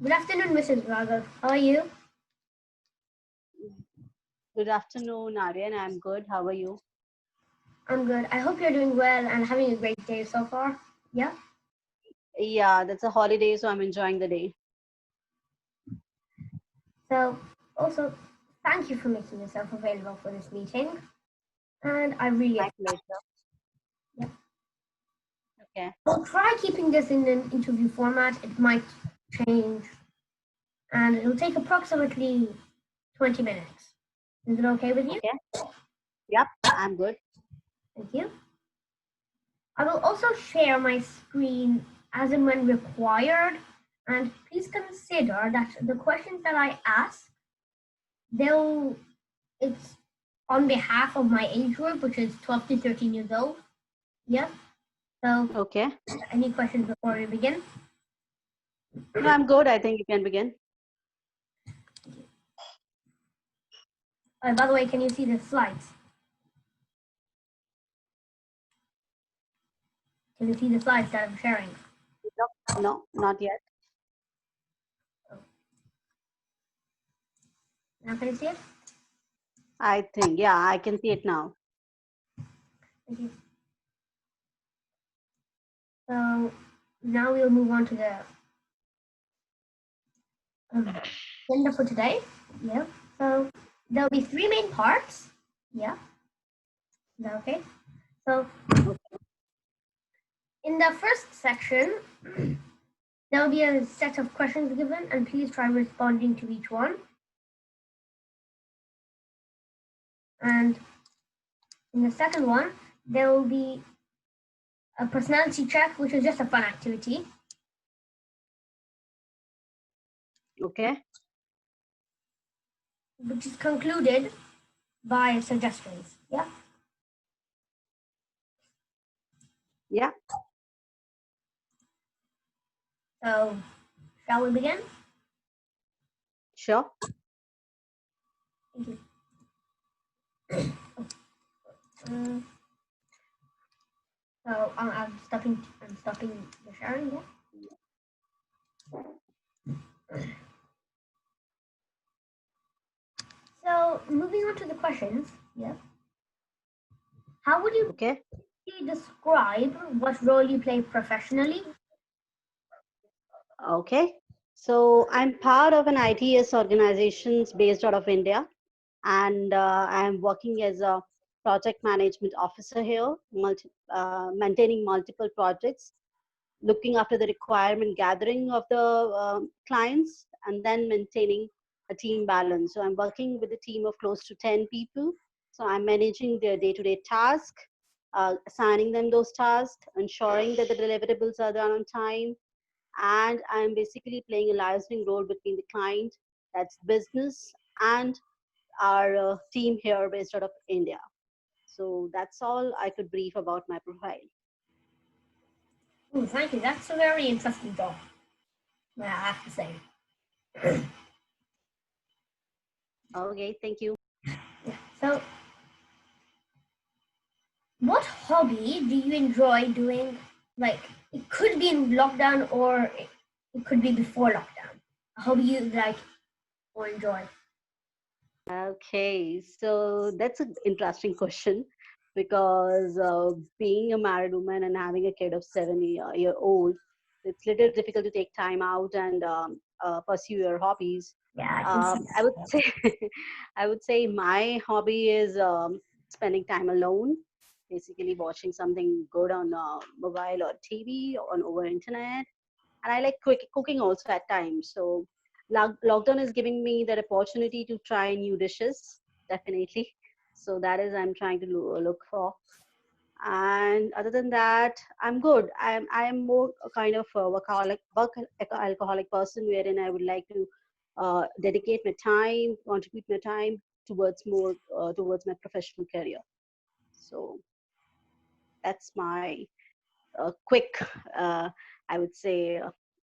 Good afternoon, Mrs. Raghav. How are you? Good afternoon, Aryan. I'm good. How are you? I'm good. I hope you're doing well and having a great day so far. Yeah. Yeah, that's a holiday, so I'm enjoying the day. So, also, thank you for making yourself available for this meeting. And I really My appreciate pleasure. it. Okay. I'll try keeping this in an interview format. It might change, and it'll take approximately 20 minutes. Is it okay with you? Okay. Yep, I'm good. Thank you. I will also share my screen as and when required. And please consider that the questions that I ask, they'll it's on behalf of my age group, which is 12 to 13 years old. Yeah. So, Okay. any questions before we begin? No, I'm good. I think you can begin. By the way, can you see the slides? Can you see the slides that I'm sharing? No, not yet. Now, can you see it? I think, yeah, I can see it now. Thank you. So, now we'll move on to the agenda for today. Yeah. So, there'll be three main parts. Yeah. Is that okay? So, in the first section, there will be a set of questions given, and please try responding to each one. And in the second one, there will be a personality check, which is just a fun activity. Okay. Which is concluded by suggestions. Yeah. Yeah. So, shall we begin? Sure. Thank you. So I'm stopping. I'm stopping the sharing. Yeah. So moving on to the questions. Yeah. How would you Okay. describe what role you play professionally? Okay. So I'm part of an ITS organizations based out of India, and I'm working as a project management officer here, maintaining multiple projects, looking after the requirement gathering of the clients, and then maintaining a team balance. So I'm working with a team of close to 10 people. So I'm managing their day-to-day task, assigning them those tasks, ensuring that the deliverables are done on time, and I'm basically playing a liaising role between the client, that's business, and our team here based out of India. So that's all I could brief about my profile. Ooh, thank you. That's a very interesting job. I have to say. Okay, thank you. Yeah. So, what hobby do you enjoy doing? Like, it could be in lockdown or it could be before lockdown. A hobby you like or enjoy? Okay, so that's an interesting question because being a married woman and having a kid of 7 year old, it's a little difficult to take time out and pursue your hobbies. Yeah, I can see I would that. say, I would say my hobby is spending time alone, basically watching something good on mobile or TV on over internet, and I like cooking also at times. So lockdown is giving me that opportunity to try new dishes, definitely. So that is I'm trying to look for. And other than that, I'm good. I'm more a kind of a work alcoholic person, wherein I would like to dedicate my time, contribute my time towards more towards my professional career. So that's my quick, uh, I would say,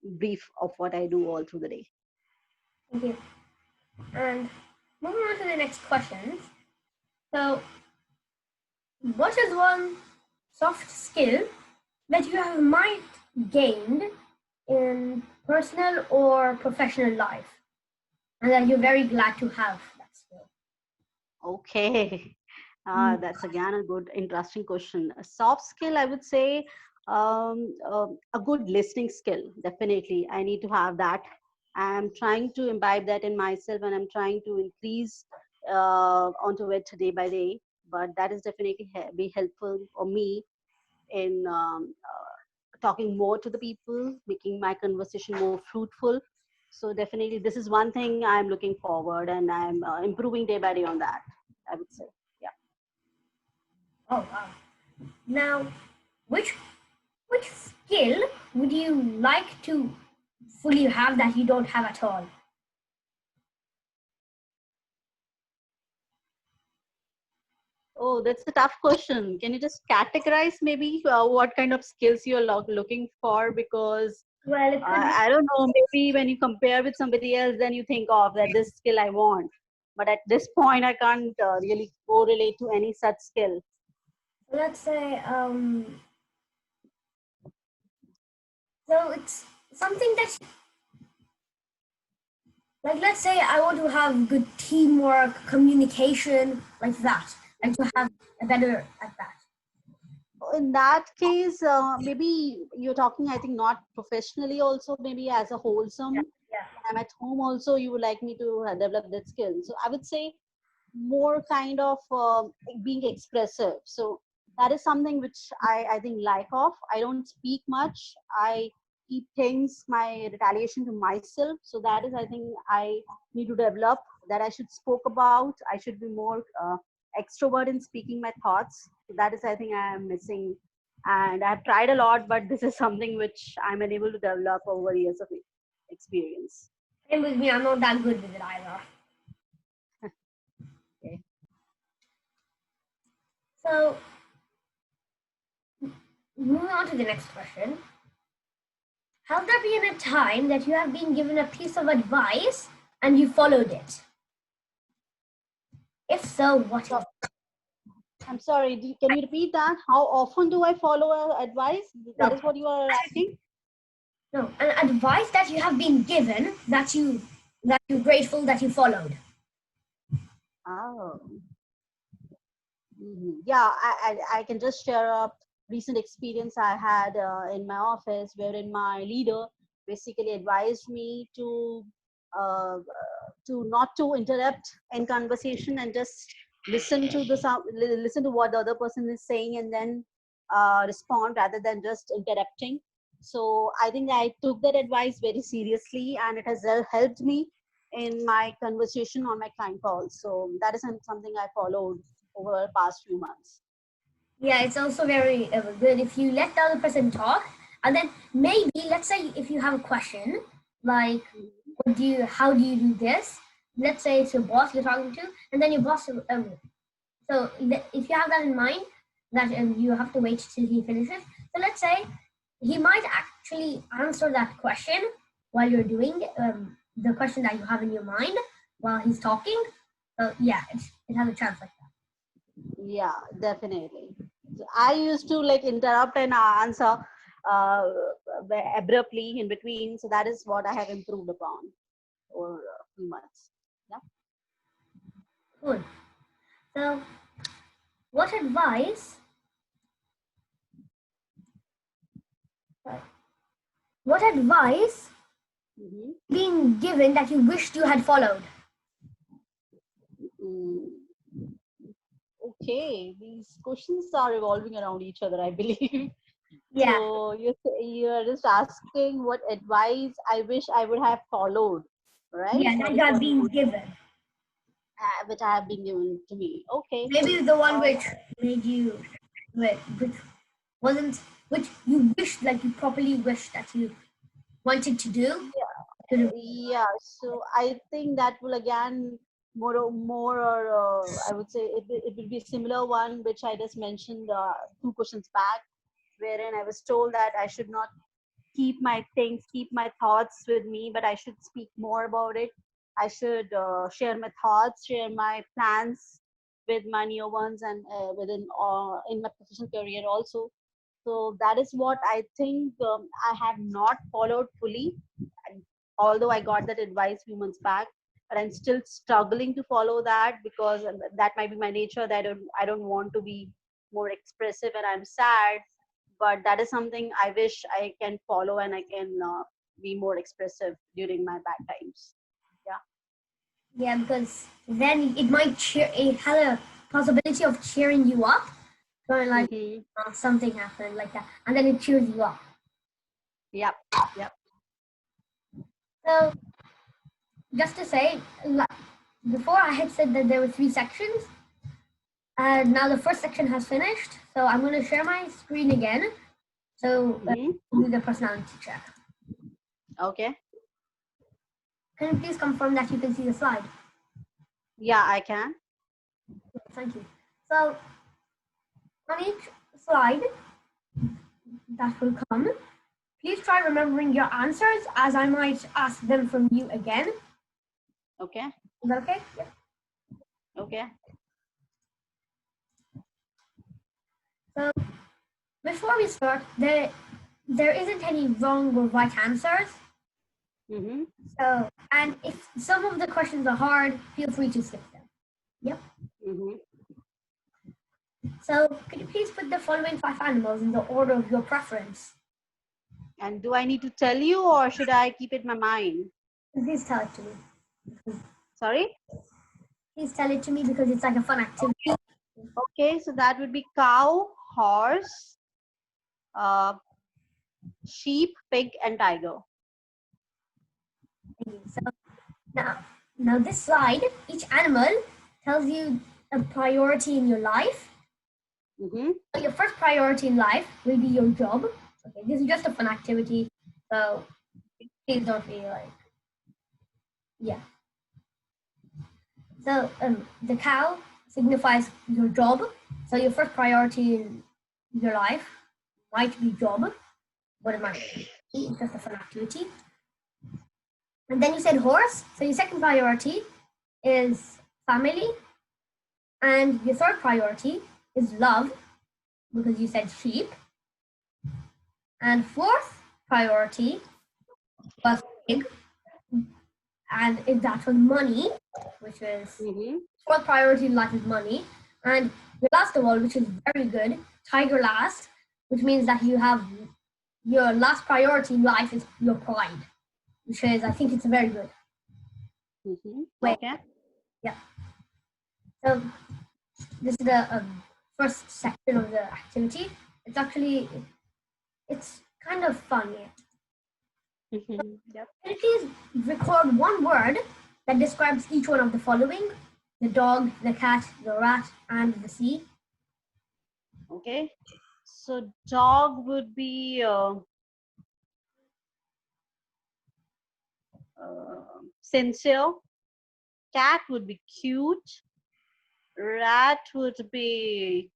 brief of what I do all through the day. Thank you. And moving on to the next questions. So, what is one soft skill that you have might gained in personal or professional life, and that you're very glad to have that skill? Okay. That's again a good, interesting question. A soft skill, I would say, a good listening skill. Definitely, I need to have that. I'm trying to imbibe that in myself, and I'm trying to increase onto it day by day. But that is definitely be helpful for me in talking more to the people, making my conversation more fruitful. So definitely, this is one thing I'm looking forward, and I'm improving day by day on that, I would say. Yeah. Oh wow! Now, which which skill would you like to fully have that you don't have at all? Oh, that's a tough question. Can you just categorize maybe what kind of skills you're looking for? Because Well, it could be. I don't know, maybe when you compare with somebody else, then you think of that this skill I want. But at this point, I can't really correlate to any such skill. Let's say so it's something that, like, let's say I want to have good teamwork, communication, like that, like to have a better at that. In that case, maybe you're talking, I think, not professionally, also, maybe as a Yeah, wholesome. yeah. I'm at home, also, you would like me to develop that skill. So I would say more kind of being expressive. So that is something which I think like of. I don't speak much. I keep things, my retaliation to myself. So that is, I think, I need to develop that I should spoke about. I should be more extrovert in speaking my thoughts. So that is, I think, I am missing. And I've tried a lot, but this is something which I'm unable to develop over years of experience. Same with me, I'm not that good with it either. Okay. So moving on to the next question. Have there been a time that you have been given a piece of advice and you followed it? If so, what is? I'm sorry, can you repeat that? How often do I follow advice? That No, is what you are asking? no, an advice that you have been given that you're grateful that you followed. Oh, yeah, I can just share a recent experience I had in my office wherein my leader basically advised me to not to interrupt in conversation and just listen to the sound, listen to what the other person is saying and then respond rather than just interrupting. So I think I took that advice very seriously and it has helped me in my conversation on my client calls. So that is something I followed over the past few months. Yeah, it's also very good if you let the other person talk, and then maybe let's say if you have a question like, Mhm. how do you do this? Let's say it's your boss you're talking to, and then your boss. So if you have that in mind, that you have to wait till he finishes. So let's say he might actually answer that question while you're doing the question that you have in your mind while he's talking. So yeah, it has a chance like that. Yeah, definitely. So I used to like interrupt and answer uh, abruptly in between. So that is what I have improved upon over a few months. Yeah. Cool. So what advice? What advice Mm-hmm. being given that you wished you had followed? Mm, okay, these questions are revolving around each other, I believe. Yeah, So you're just asking what advice I wish I would have followed, right? yeah, that That you is have what been you given. which I have been given to me. Okay. Maybe the one Uh, which made you, which wasn't, which you wished, like you properly wished that you wanted to do. Couldn't. yeah, so I think that will again more or I would say it will be a similar one which I just mentioned two questions back, wherein I was told that I should not keep my things, keep my thoughts with me, but I should speak more about it. I should share my thoughts, share my plans with my near ones and within in my professional career also. So that is what I think I have not followed fully. And although I got that advice few months back, but I'm still struggling to follow that because that might be my nature. That I don't want to be more expressive when I'm sad. But that is something I wish I can follow, and I can be more expressive during my bad times. Yeah. Yeah, because then it might cheer. It had a possibility of cheering you up, going like Mm-hmm. something happened like that, and then it cheers you up. Yep. Yep. So just to say, before I had said that there were three sections, and now the first section has finished. So I'm going to share my screen again. So Mm-hmm. do the personality check. Okay. Can you please confirm that you can see the slide? Yeah, I can. Thank you. So on each slide that will come, please try remembering your answers as I might ask them from you again. Okay. Is that okay? Yeah. Okay. So before we start, there isn't any wrong or right answers. Mm-hmm. So and if some of the questions are hard, feel free to skip them. Yep. Mm-hmm. So could you please put the following five animals in the order of your preference? And do I need to tell you, or should I keep it in my mind? Please tell it to me. Sorry? Please tell it to me because it's like a fun activity. Okay, so that would be cow, horse, uh, sheep, pig, and tiger. So now, now this slide, each animal tells you a priority in your life. Mm-hmm. So your first priority in life will be your job. Okay, this is just a fun activity, so please don't feel like yeah. So the cow signifies your job. So your first priority in your life might be job, but it might be it's just a fun activity. And then you said horse. So your second priority is family, and your third priority is love because you said sheep. And fourth priority was pig, and if that was money, which is Mm-hmm. fourth priority in life is money. And your last of all, which is very good, tiger last, which means that you have your last priority in life is your pride, which is I think it's very good. Mm-hmm. Wait, Okay. yeah. So this is the first section of the activity. It's actually it's kind of funny. Mm-hmm. Yep. Can you please record one word that describes each one of the following: the dog, the cat, the rat, and the sea? Okay. So dog would be sincere. Cat would be cute. Rat would be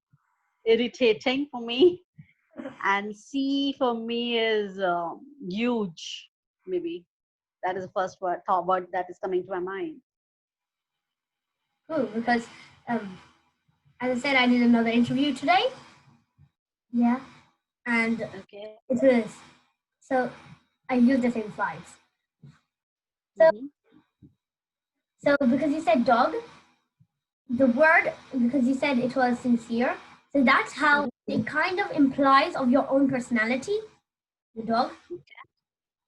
irritating for me. And C for me is huge. Maybe that is the first word that is coming to my mind. Cool, because um, as I said, I did another interview today. Yeah, and Okay. it was so I used the same slides. So Mm-hmm. so because you said dog, the word because you said it was sincere, so that's how it kind of implies of your own personality. The dog,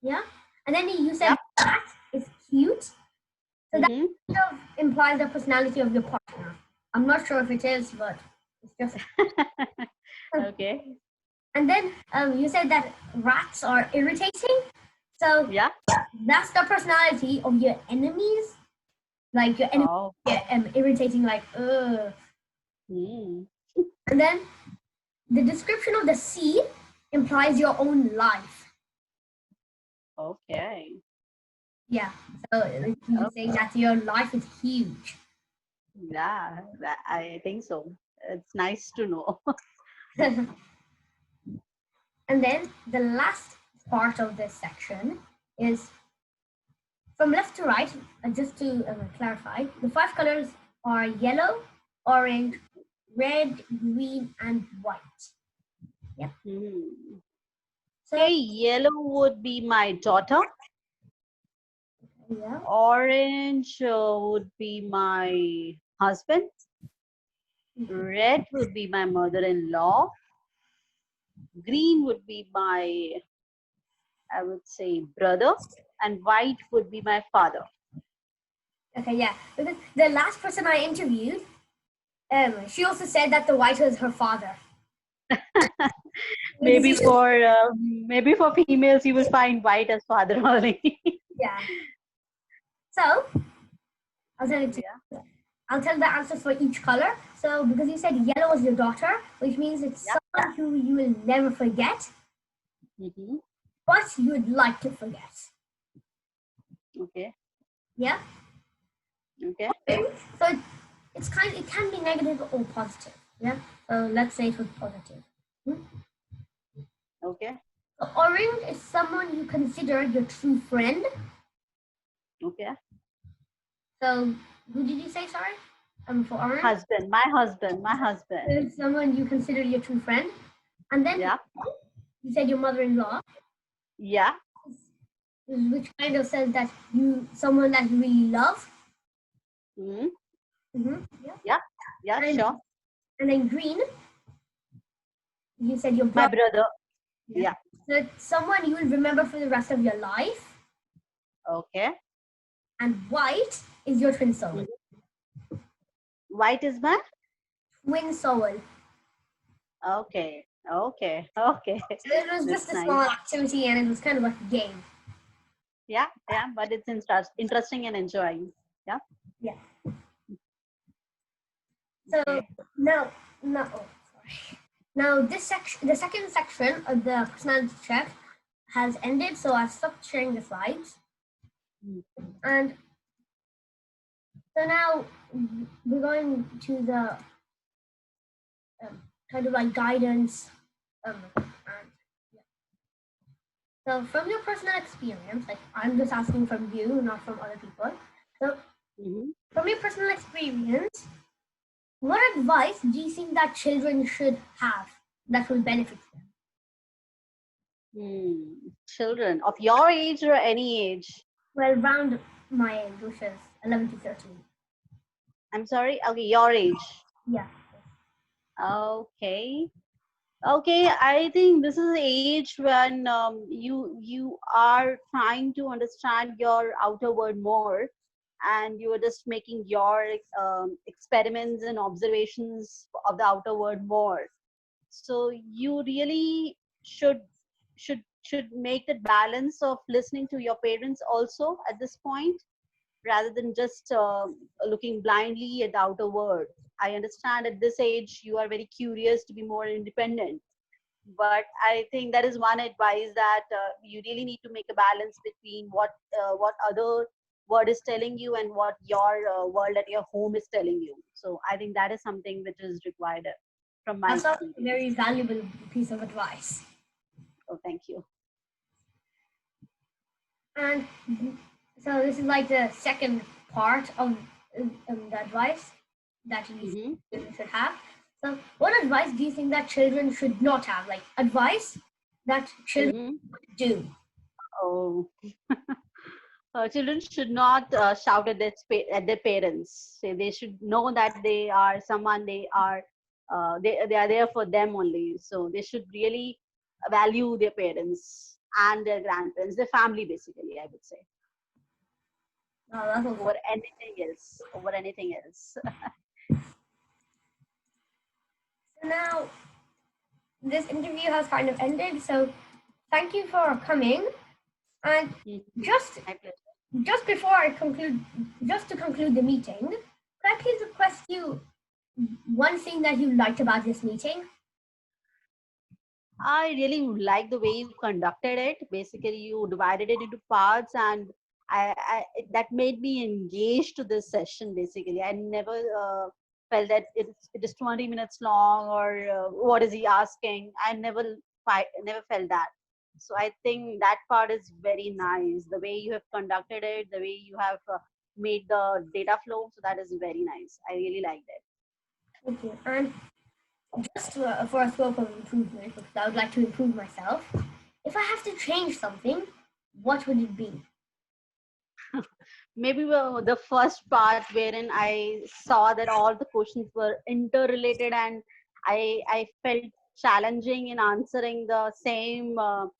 yeah, and then you said Yep. cat is cute, so that Mm-hmm. kind of implies the personality of your partner. I'm not sure if it is, but it's just. Okay. And then you said that rats are irritating. So Yeah. that's the personality of your enemies. Like your enemies Oh. get irritating, like ugh. Mm. And then the description of the sea implies your own life. Okay. Yeah. So you're saying Okay. that your life is huge. Yeah, I think so. It's nice to know. And then the last part of this section is from left to right. Just to clarify, the five colors are yellow, orange, red, green, and white. Yeah. Hmm. So Okay, yellow would be my daughter. yeah. Orange would be my husband. Mhm. Red would be my mother-in-law. Green would be my, I would say, brother. And white would be my father. Okay, yeah. Because the last person I interviewed, she also said that the white was her father. Because maybe for maybe for females, you will find white as father only. yeah. So I'll tell it to Yeah, you. I'll tell the answer for each color. So because you said yellow was your daughter, which means it's yeah. someone who you will never forget, Hmm. but you would like to forget. Okay, Yeah. okay, So it can be negative or positive. Yeah. So let's say it was positive. Hmm? okay, So orange is someone you consider your true friend. okay. So who did you say? Sorry. For orange, Husband, my husband, my husband. is someone you consider your true friend, and then Yeah, you said your mother-in-law, yeah. which kind of says that you someone that you really love. Hmm. Yeah. Yeah, yeah, And sure. and then green, you said your My brother. brother. Yeah. Yeah. So it's someone you will remember for the rest of your life. Okay. And white is your twin soul. Mhm. White is my. Twin soul. Okay. Okay. Okay. So it was just That's a nice. small activity, and it was kind of like a game. Yeah, yeah. But it's interesting and enjoying. Yeah. Yeah. So Okay. now, now, oh, sorry. Now this section, the second section of the personality check, has ended. So I've stopped sharing the slides, Mm. and so now we're going to the kind of like guidance. And, yeah. So from your personal experience, like I'm just asking from you, not from other people. So Mm-hmm. from your personal experience, what advice do you think that children should have that will benefit them? Children of your age or any age? Well, around my age, which is 11 to 13. I'm sorry. Okay, your age. Yeah. Okay. Okay, I think this is the age when you are trying to understand your outer world more, and you are just making your experiments and observations of the outer world more. So you really should make that balance of listening to your parents also at this point, rather than just looking blindly at the outer world. I understand at this age you are very curious to be more independent, but I think that is one advice that you really need to make a balance between what other world is telling you and what your world at your home is telling you. So I think that is something which is required from my That's a experience. very valuable piece of advice. Oh, thank you. And so this is like the second part of the advice that Hmm. you should have. So, what advice do you think that children should not have? Like advice that children Hmm. do. Oh, children should not shout at at their parents. Say they should know that they are someone. They are there for them only. So they should really value their parents and their grandparents, their family basically. I would say Oh, that's also. over anything else. Over anything else. So now this interview has kind of ended. So thank you for coming. And Mhm. just My pleasure. just before I conclude, just to conclude the meeting, could I please request you one thing that you liked about this meeting? I really like the way you conducted it. Basically, you divided it into parts, and that made me engaged to this session. Basically, I never felt that it is 20 minutes long or what is he asking. Never felt that. So I think that part is very nice. The way you have conducted it, the way you have made the data flow. So that is very nice. I really liked it. Thank you. And just for a scope of improvement, because I would like to improve myself. If I have to change something, what would it be? Maybe the first part wherein I saw that all the questions were interrelated, and I felt challenging in answering the same the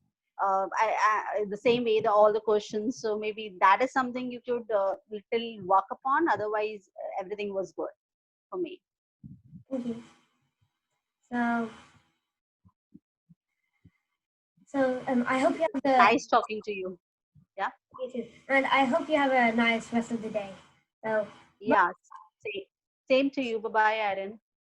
same way, the all the questions. So maybe that is something you could little work upon. Otherwise, everything was good for me. Thank you. So, I hope you have the Nice talking to you. Yeah, you too, and I hope you have a nice rest of the day. So, yeah. Same, same to you. Bye bye, Aaron.